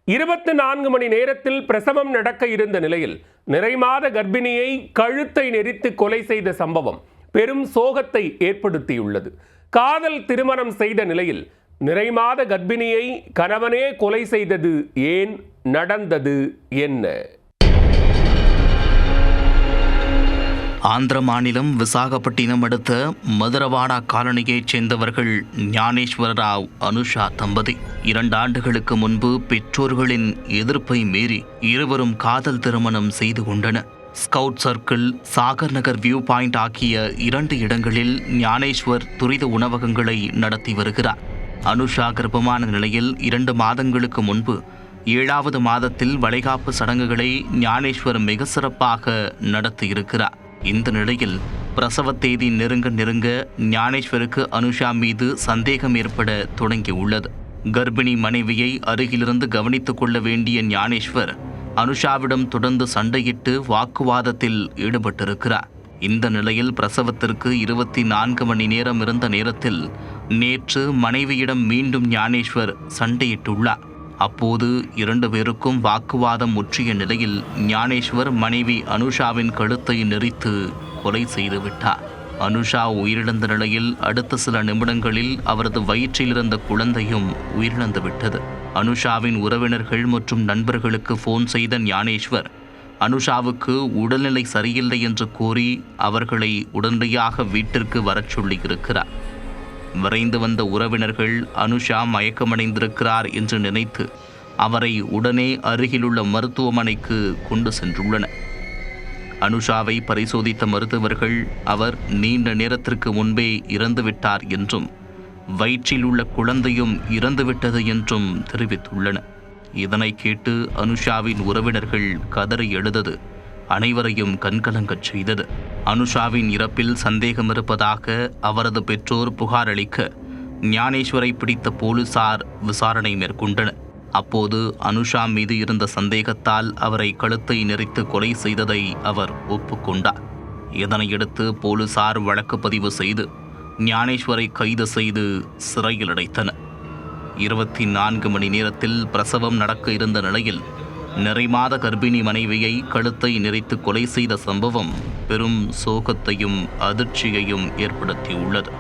24 மணி நேரத்தில் பிரசவம் நடக்க இருந்த நிலையில் நிறைமாத கர்ப்பிணியை கழுத்தை நெரித்து கொலை செய்த சம்பவம் பெரும் சோகத்தை ஏற்படுத்தியுள்ளது. காதல் திருமணம் செய்த நிலையில் நிறைமாத கர்ப்பிணியை கணவனே கொலை செய்தது ஏன்? நடந்தது என்ன? ஆந்திர மாநிலம் விசாகப்பட்டினம் அடுத்த மதுரவாடா காலனியைச் சேர்ந்தவர்கள் ஞானேஸ்வர ராவ், அனுஷா தம்பதி. 2 ஆண்டுகளுக்கு முன்பு பெற்றோர்களின் எதிர்ப்பை மீறி இருவரும் காதல் திருமணம் செய்து கொண்டனர். ஸ்கவுட் சர்க்கிள், சாகர் நகர் வியூ பாயிண்ட் ஆகிய 2 இடங்களில் ஞானேஸ்வர் துரித உணவகங்களை நடத்தி வருகிறார். அனுஷா கர்ப்பமான நிலையில் 2 மாதங்களுக்கு முன்பு 7வது மாதத்தில் வளைகாப்பு சடங்குகளை ஞானேஸ்வர் மிக சிறப்பாக நடத்தியிருக்கிறார். இந்த நிலையில் பிரசவ தேதி நெருங்க ஞானேஸ்வருக்கு அனுஷா மீது சந்தேகம் ஏற்பட தொடங்கியுள்ளது. கர்ப்பிணி மனைவியை அருகிலிருந்து கவனித்துக் கொள்ள வேண்டிய ஞானேஸ்வர் அனுஷாவிடம் தொடர்ந்து சண்டையிட்டு வாக்குவாதத்தில் ஈடுபட்டிருக்கிறார். இந்த நிலையில் பிரசவத்திற்கு 24 மணி நேரம் இருந்த நேரத்தில் நேற்று மனைவியிடம் மீண்டும் ஞானேஸ்வர் சண்டையிட்டுள்ளார். அப்போது 2 பேருக்கும் வாக்குவாதம் முற்றிய நிலையில் ஞானேஸ்வர் மனைவி அனுஷாவின் கழுத்தை நெரித்து கொலை செய்துவிட்டார். அனுஷா உயிரிழந்த நிலையில் அடுத்த சில நிமிடங்களில் அவரது வயிற்றில் இருந்த குழந்தையும் உயிரிழந்துவிட்டது. அனுஷாவின் உறவினர்கள் மற்றும் நண்பர்களுக்கு ஃபோன் செய்த ஞானேஸ்வர் அனுஷாவுக்கு உடல்நிலை சரியில்லை என்று கூறி அவர்களை உடனடியாக வீட்டிற்கு வரச் சொல்லியிருக்கிறார். விரைந்து வந்த உறவினர்கள் அனுஷா மயக்கமடைந்திருக்கிறார் என்று நினைத்து அவரை உடனே அருகிலுள்ள மருத்துவமனைக்கு கொண்டு சென்றுள்ளனர். அனுஷாவை பரிசோதித்த மருத்துவர்கள் அவர் நீண்ட நேரத்திற்கு முன்பே இறந்துவிட்டார் என்றும் வயிற்றில் உள்ள குழந்தையும் இறந்துவிட்டது என்றும் தெரிவித்துள்ளனர். இதனை கேட்டு அனுஷாவின் உறவினர்கள் கதறி எழுதது அனைவரையும் கண்கலங்கச் செய்தது. அனுஷாவின் இறப்பில் சந்தேகம் இருப்பதாக அவரது பெற்றோர் புகார் அளிக்க ஞானேஸ்வரை பிடித்த போலீசார் விசாரணை மேற்கொண்டனர். அப்போது அனுஷா மீது இருந்த சந்தேகத்தால் அவரை கழுத்தை நெரித்து கொலை செய்ததை அவர் ஒப்புக்கொண்டார். இதனையடுத்து போலீசார் வழக்கு பதிவு செய்து ஞானேஸ்வரை கைது செய்து சிறையில் அடைத்தனர். 24 மணி நேரத்தில் பிரசவம் நடக்க இருந்த நிலையில் நிறைமாத கர்ப்பிணி மனைவியை கழுத்தை நெரித்து கொலை செய்த சம்பவம் பெரும் சோகத்தையும் அதிர்ச்சியையும் ஏற்படுத்தியுள்ளது.